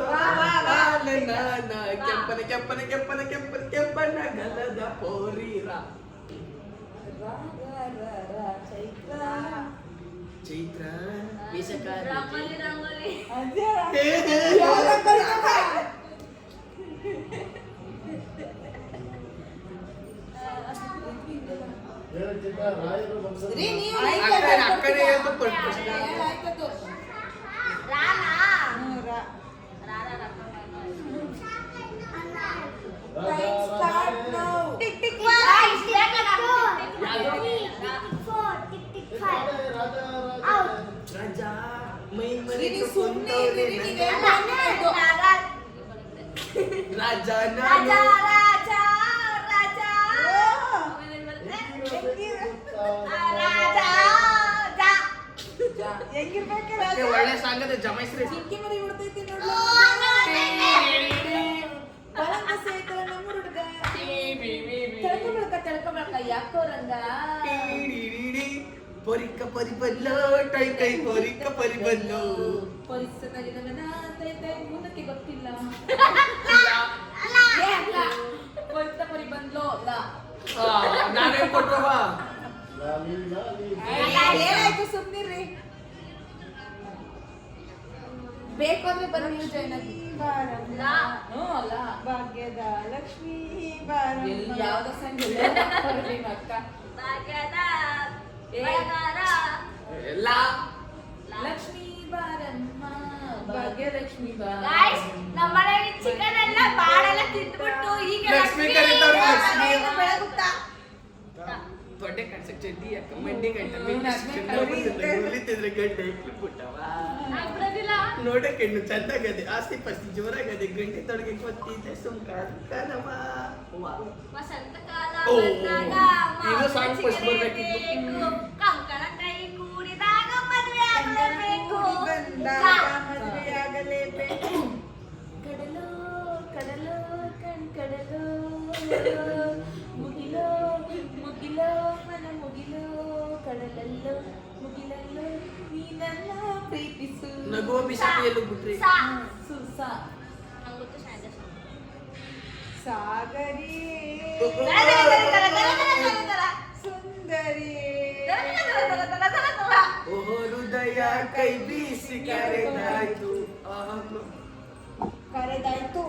ನಾನ ಕೆಂಪನ ಕೆಂಪನ ಕೆಂಪನ ಕೆಂಪನ ಕೆಂಪನ ಗಲ್ಲದ ಪೋರಿರ ಚೈತ್ರ ಅಕ್ಕನೇ ರಾಜಾ ಮೈ ಮರೆತು ಕುಂತವ್ರೆ ರಾಜ ಒಳ್ಳೆ ಸಾಂಗದ ಜಮೈಸ್ರಿ ಚಿಂಕಿ ಮರಿ ಉಡ್ತೈತಿ ನೋಡು. ಪರಂಗ ಸೇಕಲ ನಮ್ಮ ಹುಡುಗ ತಿಳ್ಕೊಬೇಕ ಯಾಕೋ ರಂಗ. ಪೊರಿಕ ಪರಿ ಬಲ್ಲೋ ಟೈ ಟೈ ಪೊರಿಕ ಪರಿ ಬಲ್ಲೋ ಮುಂದಕ್ಕೆ ಗೊತ್ತಿಲ್ಲ. ಪೊರಿಕ ಪರಿ ಬಂದ್ಲೋ ನಾನೇ ಕೊಟ್ಟವ ಏನಾಯ್ತು ಸುಮ್ನಿರ್ರಿ. ಬೇಕು ಅಂದ್ರೆ ಬನ್ನಿ ನೀವು ಜಾಯ್ನ್ ಆಗಿ. ಅಲ್ಲ ಭಾಗ್ಯದ ಲಕ್ಷ್ಮೀ ಯಾವ್ದ ಸಂಘ ಅಕ್ಕ ಎಲ್ಲ ಲಕ್ಷ್ಮೀ ಬಾರಮ್ಮ ಭಾಗ್ಯಲಕ್ಷ್ಮಿ ಬಾ. ಚಿಕನ್ ಎಲ್ಲ ಬಾಳೆಲ್ಲ ತಿಂದ್ಬಿಟ್ಟು ಈಗ ಲಕ್ಷ್ಮೀ ಕರೀತಾವ್ರೆ, ಲಕ್ಷ್ಮೀ. ಬೆಳಗುತ್ತಾ ದೊಡ್ಡ ಕನ್ಸಕ್ ಚಡ್ಡಿ ಯಾಕ ಮಂಡಿ ಗಂಟೆ ಉಳಿತಿದ್ರೆ ಗಂಟೆ ಪುಟ್ಟವ ನೋಡಕ್ಕೆ ಹೆಣ್ಣು ಚಂದಾಗದೆ ಆಸ್ತಿ ಪಾಸ್ತಿ ಜೋರಾಗದೆ ಗಂಟೆ ತೊಡಗೆ ಗೊತ್ತಿದೆ ಸುಮ್ಕಾರವ. ಓ ಇದು ಸಾಂಗ್ ಫಸ್ಟ್ ಬರ್ಬೇಕಿತ್ತು. ಕಂಕಣ ಕೈ ಕೂಡಿದಾಗ ಮದುವೆ ಆಗಲೇಬೇಕು. ಮದುವೆಯಾಗಲೇಬೇಕು. ಕಡಲು ಕಡಲು ಕಡಲು ಮುಗಿಲೋ ಮುಗಿಲೋ ಮನ ಮುಗಿಲೋ ಕಡಲಲ್ಲೋ ಮುಗಿಲಲ್ಲೋ ನೀನನ್ನ ಪ್ರೀತಿಸು. ನಗುವ ಬಿಸಾಕಿಯಲ್ಲೂ ಬಿಟ್ರಿ ಸುಸ ನಂಗೊತ್ತು ಶಾಂತ ಸಾಗರಿ ಸುಂದರಿ ಓ ಹೃದಯ ಕೈ ಬೀಸಿ ಕರೆದಾಯ್ತು ಕರೆದಾಯ್ತು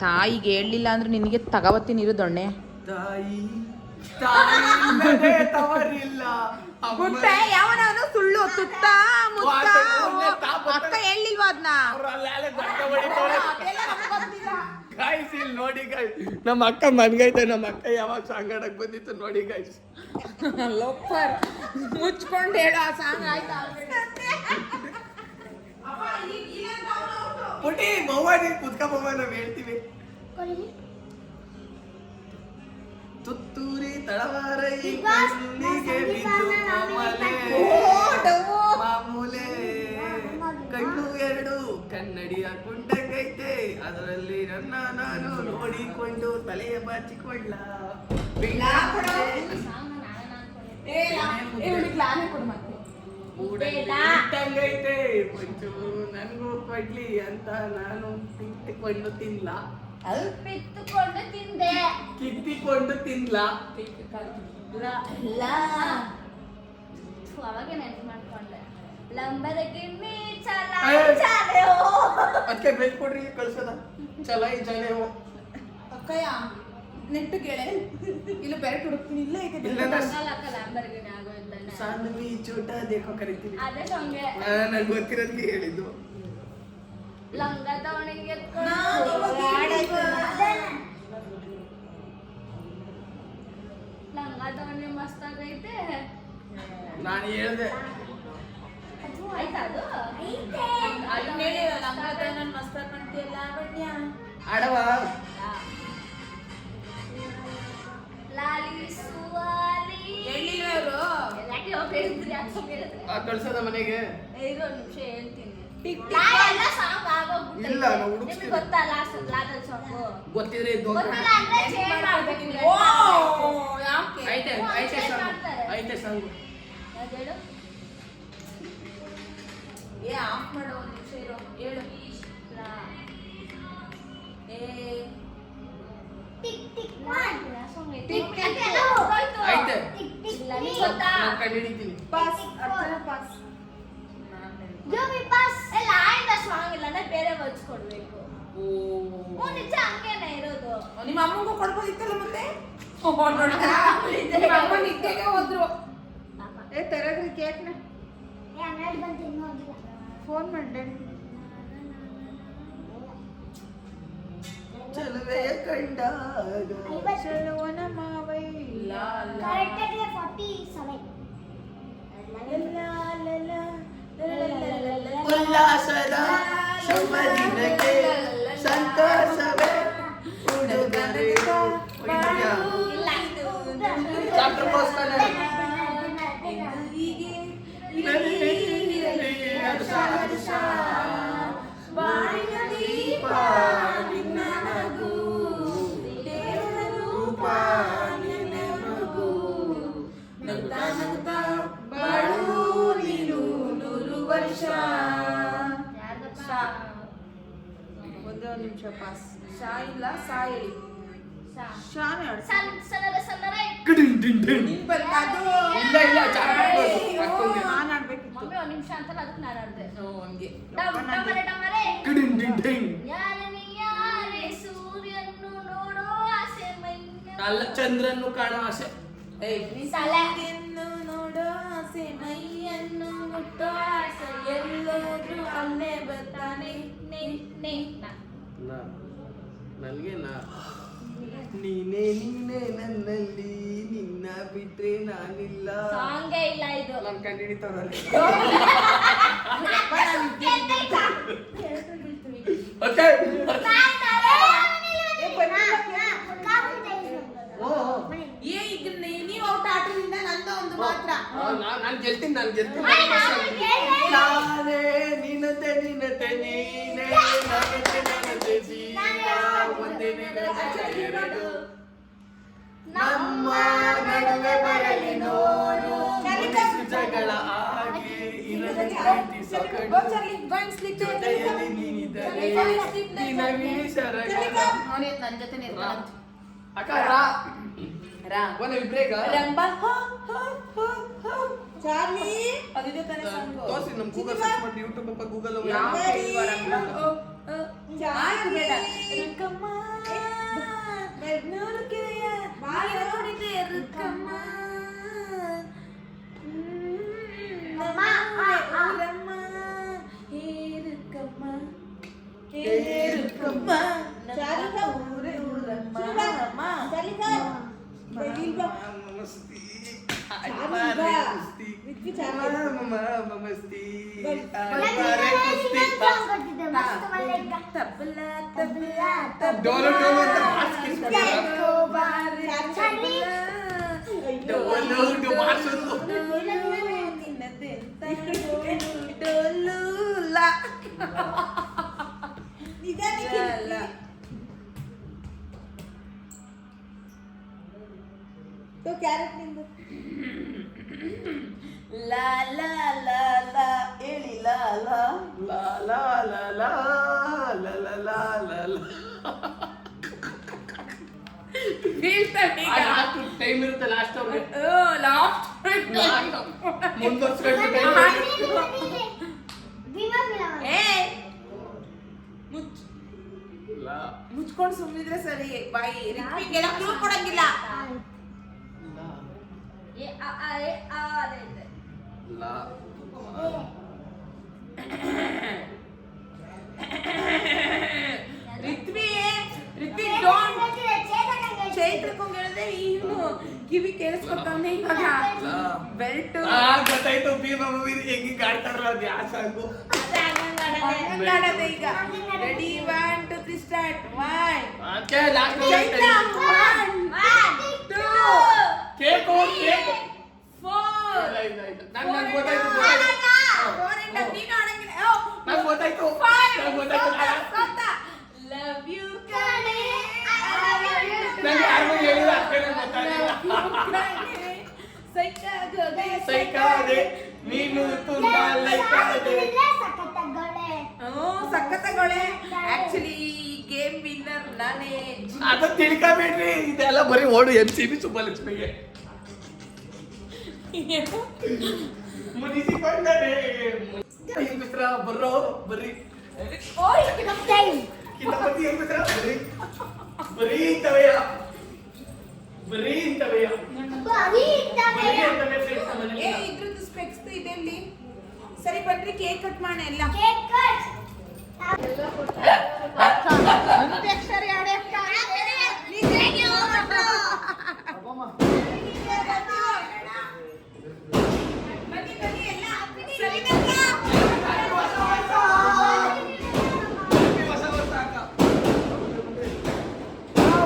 ತಾಯಿಗೆ ಹೇಳಲಿಲ್ಲ ಅಂದ್ರೆ ನಿನಗೆ ತಗೋಬತ್ತೀನಿ ಇರು ದೊಣ್ಣೆ. ತಾಯಿ ತಾಯಿಲ್ಲದೆ ತವರಿಲ್ಲ ಗುಟ್ಟೆ ಯಾವನವನು ಸುಳ್ಳು ತುತ್ತ ಮುತ್ತ ಅಕ್ಕ ಹೇಳಿಲ್ವಾ ಅದನ್ನ? ಗಾಯ್ಸ್ ಇಲ್ಲಿ ನೋಡಿ ಗಾಯ್ಸ್, ನಮ್ಮ ಅಕ್ಕ ಮನ್ಗೈತೆ. ನಮ್ಮ ಅಕ್ಕ ಯಾವಾಗ ಸಾಂಗ್ ಆಡಕ್ ಬಂದಿತ್ತು ನೋಡಿ ಗಾಯ್ಸ್. ಲೋಫರ್ ಮುಚ್ಕೊಂಡು ಹೇಳು ಆ ಸಾಂಗ್ ಆಯ್ತಾ? ಪುಟಿ ಭವಾನಿ ಕುತ್ಕ ಭವಾನಿ ನಾವ್ ಹೇಳ್ತೀವಿ. ತುತ್ತೂರಿ ತಳವಾರ ಈ ಕಣ್ಣಿಗೆ ಬಿದ್ದು ಮಾಮೂಲೆ ಕಣ್ಣು ಎರಡು ಕನ್ನಡಿಯ ಕುಂಡಗೈತೆ ಅದರಲ್ಲಿ ನನ್ನ ನಾನು ನೋಡಿಕೊಂಡು ತಲೆಯ ಬಾಚಿಕೊಳ್ಳ ಇಟ್ಟಂಗೈತೆ ಪಂಚು ನನ್ಗೂ ಕೊಡ್ಲಿ ಅಂತ ನಾನು ತಿಂತುಕೊಂಡು ತಿನ್ಲ ಪಿತ್ತುಕೊಂಡು ತಿಂದೆ ಕಿತ್ತಿಕೊಂಡು ತಿನ್ಲ ಅವಾಗ ನೆನ್ಪು ಮಾಡ್ಕೊಂಡೆ ಲಂಬದ ಗಿಮ್ಮಿ ಅದಕ್ಕೆ ಬೆಲ್ ಕೊಡ್ರಿ ಕಳ್ಸದ ಚಲಾಯಿ ಜಲೆ ಅಕ್ಕಯ್ಯ ನೆಟ್ಟು ಕೇಳೆ ಇಲ್ಲ ಬೇರೆ ಹುಡುಕ್ತೀನಿ ಇಲ್ಲೇ ಸಾಂದ್ವಿ ಚೋಟ ದೇಖೋ ಕರಿತೀವಿ. ಅದೇ ಸಂಗೆ ನನ್ಗೆ ಗೊತ್ತಿರೋದಕ್ಕೆ ಹೇಳಿದ್ದು. ಲಂಗ ತವಣಿಗೆ ಲಂಗ ತವಣಿ ಮಸ್ತ್ ಆಗೈತೆ. ನಾನು ಹೇಳ್ದೆ ಆಯ್ತಾ ಅದು ಮಸ್ತ್ ಕಾಣ್ತಿಯಲ್ಲ ಆಡವ ಲಾಲಿ ಸುವಾಲಿ ಹೇಳಿಲ್ಲ ಇವರು ಎಲ್ಲಾಕೆ ಹೋಗಿ ಹೇಳಿದ್ರಿ ಯಾಕೆ ಹೇಳಿದ್ರಿ ಕಳ್ಸದ ಮನೆಗೆ ಈಗ ಒಂದು ನಿಮಿಷ ಹೇಳ್ತೀನಿ. ಟಿಕ್ ಎಲ್ಲ ಸಾಂಗ್ ಆಗೋಗ್ಬಿಟ್ಟೈತೆ. ಇಲ್ಲ, ನಾವು ಹುಡುಕ್ಸ್ತೀವಿ. ನಿಮ್ಗೆ ಗೊತ್ತಾ ಲಾದಲ್ ಸಾಂಗು? ಗೊತ್ತಿದ್ರೆ ಇದು ಗೊತ್ತಿಲ್ಲ ಅಂದ್ರೆ change ಮಾಡ್ಬೇಕು ನೀವು. ಯಾಕೆ ಐತೆ ಐತೆ ಸಾಂಗ್ ಐತೆ ಸಾಂಗ್ ಯಾವ್ದು ಹೇಳು? ಏ ಆಫ್ ಮಾಡೋ ಒಂದು ನಿಮಿಷ ಇರೋ ಹೇಳು ಏ ಟಿಕ್ ಟಿಕ್ ಒನ್. ಯಾವ song ಐತೆ? ಟಿಕ್ ಟಿಕ್ ಅದೆಲ್ಲ ಹೋಗೋಯ್ತು. ಐತೆ. ಟಿಕ್ ಟಿಕ್ ಇಲ್ಲ, ನಿಮ್ಗೆ ಗೊತ್ತಾ? ನಾನು ಕಂಡಿಡಿತೀನಿ. Pass Archana pass Do we pass? ಇಲ್ಲ ಆಯ್ತಾ ಸಾಂಗ್ ಇಲ್ಲ ಅಂದ್ರೆ ಬೇರೆ ವರ್ಡ್ಸ್ ಕೊಡ್ಬೇಕು. ಓ ನಿಜ ಹಂಗೇನೆ ಇರೋದು. ನಿಮ್ಮ ಅಮ್ಮಂಗೂ ಕೊಡ್ಬೋದಿತ್ತಲ್ಲ ಮತ್ತೆ ನಿಮ್ಮ ಅಮ್ಮ ನಿದ್ದೆಗೆ ಹೋದ್ರು. ಏ ತರಗ್ರಿ ಕೇಕ್ನ ಏ ಅಂಗಡಿ ಬಂದು ಇನ್ನೂ ಹೋಗಿಲ್ಲ. ಫೋನ್ ಮಾಡಿ ಚಲುವೆಯ ಕಂಡಾಗ ಚಲುವನ ಮಾವೈ ಕರೆಕ್ಟಾಗಿ 47. ಉಲ್ಲಾಸದ ಶುಭದಿನಕ್ಕೆ ಸಂತೋಷವೇ ಉಡುಗೊರೆಯ ಪುಣ್ಯ. ಡಾಕ್ಟರ್ ಬೋಸ್ತಾನೆ ಬಾಳಿನ ದೀಪ ನಿನ್ನ ನಗು ದೇವರ ರೂಪ ನಿನ್ನ ಮಗು ನಗುತ್ತಾ ನಗುತ್ತಾ ಬಾಳು ನೀನು 100 ವರ್ಷ. ಒಂದೇ ಒಂದು ನಿಮಿಷ ಪಾಸ್ ಶಾ ಇಲ್ಲ ಸಾ ಹೇಳಿ ಶಾನೆ ಆಡ್ಸ ನಿನ್ ಬಂತು ಇಲ್ಲ ಇಲ್ಲ ಚಾಕ್ಲೇಟ್ ಅಷ್ಟೊಂದು ನಾನು ಆಡ್ಬೇಕಿತ್ತು ಮಮ್ಮಿ ಒಂದ್ ನಿಮಿಷ ಅಂತಲ್ಲ ಅದಕ್ಕೆ ನಾನು ಆಡ್ದೆ. ಹಂಗೆ ಡಮರೆ ಡಮರೆ ಡಿಡಿನ್ ಡಿಡಿನ್ ಯಾರನಿ ಯಾರೇ ಸೂರ್ಯನ್ನು ನೋಡೋ ಆಸೆ ಮೈನ ಅಲ್ಲ ಚಂದ್ರನ್ನು ಕಾಣೋ ಆಸೆ. ತಲೆ ನಿನ್ನು ನೋಡೋ ಆಸೆ ಮೈಯನ್ನು ಮುಟ್ಟೋ ಆಸೆ ಎಲ್ಲೋದ್ರು ಅಲ್ಲೇ ಬರ್ತಾನೆ ನನಗೆ ನೀನೇ ನೀನೇ ನನ್ನಲ್ಲಿ ನಿನ್ನ ಬಿಟ್ರೆ ನಾನಿಲ್ಲ. ಸಾಂಗೇ ಇಲ್ಲ ಇದು. ನಾನು ಕಂಡಿಡಿತಾವ್ರಲ್ಲ ಓಕೆ ಏ ಈಗ ನೀವು ಔಟ್ ಆಟದಿಂದ ನಂದು ಒಂದು ಮಾತ್ರ ನಾನು ಗೆಲ್ತೀನಿ ನಾನೇ ನಿನ್ನತೆ ನಿನ್ನತೆ ನೀನೇ ನನ್ನತೆ ನನ್ನತೆ ಜೀವ ಒಂದೇ ಎರಡು ನಮ್ಮ ನಡುವೆ ಬರಲಿ ನೋಡು ಜಗಳ ಆಗಿ ಇರಲಿ ಪ್ರೀತಿ ಸೊಗಡು Go Charlie, go and sleep there. ಜೊತೆಯಲ್ಲಿ ನೀನಿದ್ದರೆ ದಿನವೇ ಸರಗಲ್ಲ. ಅವನೇ ನನ್ನ ಜೊತೆನೇ ಇರ್ತಾನಂತೆ. ಅಕ್ಕ ರಾ ರಾ. ಒಂದು ಬ್ರೇಕ್ ರಂಬ ಚಾರ್ಲಿ ಅದಿದೆ ತಾನೇ ಸಾಂಗು. ತೋರಿಸಿ ನಮ್ಮ ಗೂಗಲ್ ಸರ್ಚ್ ಮಾಡಿ ಯೂಟ್ಯೂಬ್ ಅಪ್ಪ ಗೂಗಲ್ ಯಾವ ಕೇಳುವ ರಂಬ ಆಯ್ತು ಬೇಡ ರುಕ್ಕಮ್ಮ ಬೆಡ್ನೂರು ಕೆರೆಯ ಬಾಯ ಕುಡಿದೆ ರುಕ್ಕಮ್ಮ ಊರಮ್ಮ ಹೇ ರುಕ್ಕಮ್ಮ ಹೇ ರುಕ್ಕಮ್ಮ ನಮ್ಮ ಊರೇ ಊರಮ್ಮ ಅಮ್ಮ ತಬಲಾ ತಬಲಾ ಡೋಲು ಡೋಲು ಅಂತ ಮಾಡ್ಸ್ಕಿಸ್ಬಿಟ್ಟು ಡೋಲು ಡೋ ಮಾಡ್ಸೋದು ಕ್ಯಾರೆಟ್ ನಿಂದು ಲಾ ಲಾ ಲಾ ಲಾ ಹೇಳಿ ಲಾ ಲಾ ಲಾ ಲಾ ಲಾ ಲಾ ಲಾ ಲಾ ಲಾ ಲಾ ಲಾ ಲಾಸ್ಟ್ ಟೈಮ್ ಇರುತ್ತೆ ಲಾಸ್ಟ್ ಅವ್ರಿಗೆ ಲಾಸ್ಟ್ ಮುಂದುವರ್ಸ್ಕೊಂಡು ಮುಚ್ಕೊಂಡು ಸುಮ್ಮನಿದ್ರೆ ಸರಿ ಬಾಯಿ ರಿಕ್ವಿಗೆಲ್ಲ ಕ್ಲೂ ಕೊಡಂಗಿಲ್ಲ ರಿತ್ವಿಕ್ ಡೋಂಟ್ ಚೈತ್ರಕ್ಕೆ ಹೇಳಿದ್ರೆ ಇವನು ಕಿವಿ ಕೇಳಿಸ್ಕೊತಾವನೆ ಇವಾಗ ಬೆಲ್ಟ್ ಗೊತ್ತಾಯ್ತು ಭೀಮ ಮೂವಿ ಹೆಂಗೆ ಆಡ್ತಾರಲ್ಲ ಅದು ಯಾವ ಸಾಂಗು ಆಡದೆ ಈಗ ready 1 2 3 start 1 last Chaitra 1 2 cake cake 4 ನಂಗೆ ಗೊತ್ತಾಯ್ತು ನೀನು ಆಡಂಗಿಲ್ಲ ನಂಗೆ ಗೊತ್ತಾಯ್ತು ನಂಗೆ ಗೊತ್ತಾಯ್ತು ಲವ್ ಯು ಕಣೆ ನಂಗೆ ಯಾರಿಗೂ ಹೇಳಿಲ್ಲ ಅಷ್ಟೇ ಗೊತ್ತಾಗಿಲ್ಲ ಸೈಕಾದೆ ನೀನು ತುಂಬಾ ಲೈಕಾದೆ ಸಖತ್ತಗೊಳೆ ಆಕ್ಚುಲಿ ಗೇಮ್ ವಿನ್ನರ್ ನಾನೇ ಅದು ತಿಳ್ಕೊಬೇಡ್ರಿ ಇದೆಲ್ಲ ಬರೀ ಓಡು MCB ಸುಬ್ಬಲಕ್ಷ್ಮಿಗೆ ಮುನಿಸಿಕೊಂಡರೆ ಮಿತ್ರ ಬರ್ರೋ ಬರ್ರಿ ಕಿತಾಪತಿ ಮಿತ್ರ ಬರ್ರಿ ಬರೀ ಇಂಥವಯ್ಯ ಬರೀ ಇಂಥವಯ್ಯ ಬರೀ ಇಂಥವೇ ಫ್ರೆಂಡ್ಸ್ ನಮ್ಮನೆ ಇದ್ರದ್ದು ಸ್ಪೆಕ್ಸ್ ಇದೆ ಇಲ್ಲಿ ಸರಿ ಬನ್ರಿ ಕೇಕ್ ಕಟ್ ಮಾಡೋಣ ಎಲ್ಲ ಅಂತ್ಯಾಕ್ಷರಿ ಆಡೆ ಬನ್ನಿ ಬನ್ನಿ ಎಲ್ಲ ಸರಿ ಹೊಸ ವರ್ಷ ಅಕ್ಕ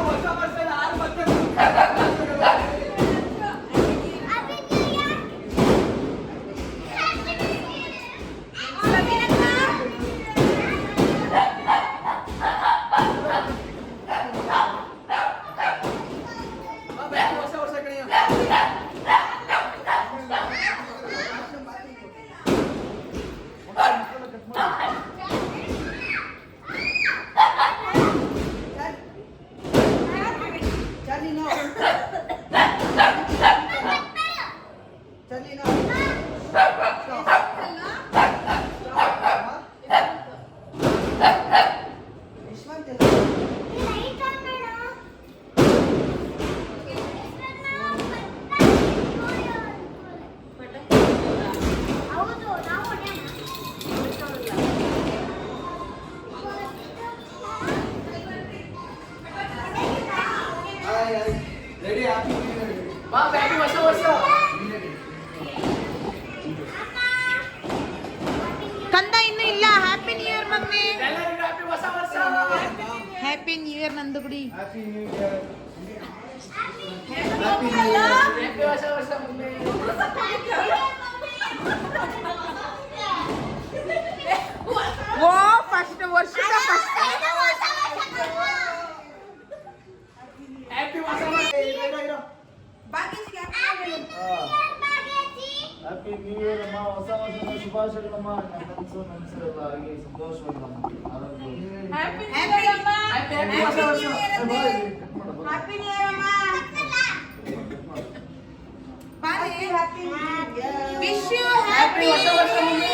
ಹೊಸ ವರ್ಷದ 6 ಮತ್ತೆ ಹೊಸ ವರ್ಷ ಕಡೆಯ Charlie no Charlie no Yashwant ready ಹಾಕಿ ಬಾ ಬ್ಯಾಟಿ ಹೊಸ ವರ್ಷ ಕಂದ ಇನ್ನೂ ಇಲ್ಲ ಹ್ಯಾಪಿ ನ್ಯೂ ಇಯರ್ ಮಮ್ಮಿ ಎಲ್ಲರಿಗೂ ಹ್ಯಾಪಿ ಹೊಸ ವರ್ಷ ಹ್ಯಾಪಿ ನ್ಯೂ ಇಯರ್ ನಂದು ಬಿಡಿ ಹ್ಯಾಪಿ ನ್ಯೂ ಇಯರ್ ಹ್ಯಾಪಿ ಹೊಸ ವರ್ಷ ಮುಂದೆ ಓ ಫಸ್ಟ್ ವರ್ಷದ ಫಸ್ಟ್ ಹ್ಯಾಪಿ ಹೊಸ ವರ್ಷ ಹ್ಯಾಪಿ ನ್ಯೂ ಇಯರ್ ಅಮ್ಮ ಹೊಸ ವರ್ಷದ ಶುಭಾಶಯ ಶುಭಾಶಯಗಳಮ್ಮ. ನನ್ನ ಕನಸು ನನಸೆಲ್ಲ ಆಗಿ ಸಂತೋಷವಾಗಿರಮ್ಮ. ಆರೋಗ್ಯ. ಹ್ಯಾಪಿ ವಿಶ್ ಯು ಹ್ಯಾಪಿ ಹೊಸ ವರ್ಷ ಮಮ್ಮಿ.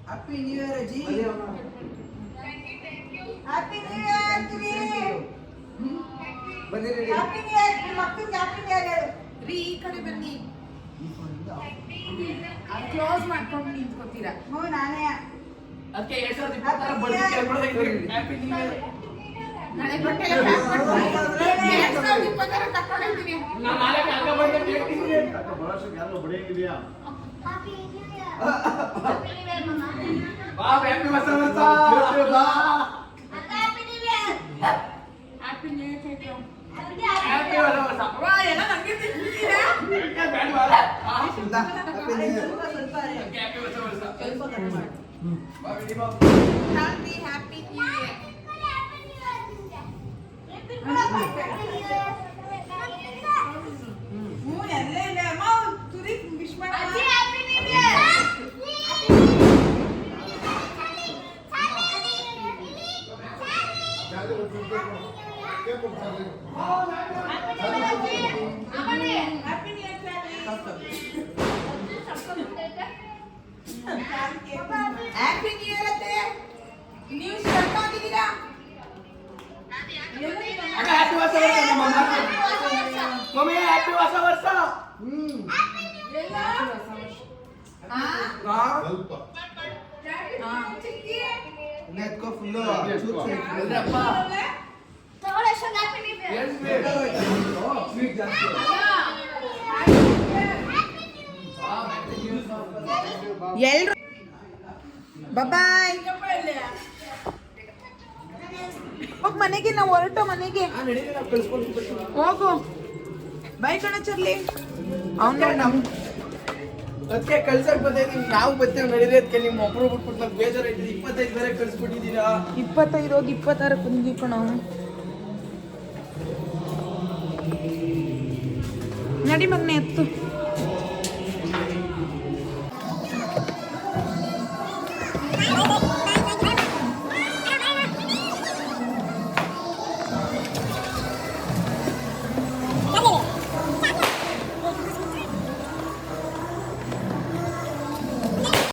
ಹ್ಯಾಪಿ ನ್ಯೂ ಇಯರ್ ಅಜ್ಜಿ. ಹ್ಯಾಪಿ ನ್ಯೂ ಇಯರ್ ಬಂದಿರಿ ಹ್ಯಾಪಿ ನ್ಯೂ ಇಯರ್ ಮಕ್ಕಳಿಗೆ ಹ್ಯಾಪಿ ನ್ಯೂ ಇಯರ್ ರೀ ಈ ಕಡೆ ಬನ್ನಿ. ಕ್ಲೋಸ್ ಮಾಡ್ಕೊಂಡು ನಿಂತ್ಕೋತೀರಾ. ಹ್ಞೂ ನಾನೇ ಅದಕ್ಕೆ 2026 ಬರ್ಡೇ ಕೇಳ್ಕೊಳ್ಳೋದಕ್ಕೆ ಹ್ಯಾಪಿ ನ್ಯೂ ಇಯರ್. ನಾಳೆ ಬಟ್ಟೆ ಎಲ್ಲ ಪ್ಯಾಕ್ ಮಾಡ್ಕೊಂಡು 2026 ತಗೊಂಡಿದ್ದೀನಿ. ನಾನು ನಾಳೆ ಕಾಕ ಬರ್ಡೇ ಕೇಳ್ತೀನಿ. ಅಕ್ಕ ಬರೋಷ್ಟು ಯಾರೋ ಬಡಿಯಂಗಿದ್ಯಾ? Happy new year happy new year ಮಮ್ಮ ಬಾ ಹ್ಯಾಪಿ ಹೊಸ ವರ್ಷ. ಬಾ. Happy new year happy new year Chaitra. Happy ಹೊಸ ವರ್ಷ. ವಾ ಎಲ್ಲ ನನಗೆ ತಿಂದಿದ್ದೀರಾ? ಬ್ಯಾಡ ಬಾರ. Happy new year. ಹ್ಯಾಪಿ ಹೊಸ ವರ್ಷ. ಸ್ವಲ್ಪ ಕಟ್ ಮಾಡಿ. ಬಾ ಬಿಡಿ ಬಾ. Happy happy new year. ಹ್ಞೂ ಎಲ್ಲೇ ಇಲ್ಲ ಅಮ್ಮ ತುರಿ ವಿಶ್ ಮಾಡಿ ಅಜ್ಜಿ happy new year happy new year happy new year ಅತ್ತೆ. ನೀವು ಶರ್ಟ್ ಹಾಕಿದ್ದೀರಾ? ಅಕ್ಕ ಹ್ಯಾಪಿ ಹೊಸ ವರ್ಷ ನಮ್ಮ ಮಮ್ಮಿ ಹ್ಯಾಪಿ ಹೊಸ ವರ್ಷ. ನೆತ್ಕೋ ಫುಲ್ಲು ಎಲ್ರಪ್ಪ ತಗೊಳ್ಳಿ ಅಷ್ಟೊಂದು ಹ್ಯಾಪಿ ನ್ಯೂ ಇಯರ್ ಸ್ವೀಟ್ ಜಾಸ್ತಿ. ಎಲ್ರು ಬಾಯ್. ಹೋಗ್ ಮನೆಗೆ, ನಾವು ಹೊರಟೋ ಮನೆಗೆ. ನಡೀರಿ ನಾವು ಕಳ್ಸ್ಕೊಂಡು ಬರ್ತೀವಿ. ಹೋಗು. ಬೈ ಕಣ ಚರ್ಲಿ. ಅವನು ಅದಕ್ಕೆ ಕಳ್ಸಕ್ ಬಂದಿದ್ದೀವಿ. ನಾವು ಬರ್ತೇವೆ ನಡೀರಿ. ಅದಕ್ಕೆ ನಿಮ್ಮ ಒಬ್ರು ಬಿಟ್ಬಿಟ್ಟು ನಮ್ಗೆ ಬೇಜಾರಾಯ್ತದೆ. 25 ಬೇರೆ ಕಳ್ಸ್ಬಿಟ್ಟಿದ್ದೀರಾ. 25 ಹೋಗಿ 26 ಬಂದ್ವಿ ಕಣ. ನಡಿ ಮಗನೆ ಎತ್ತು.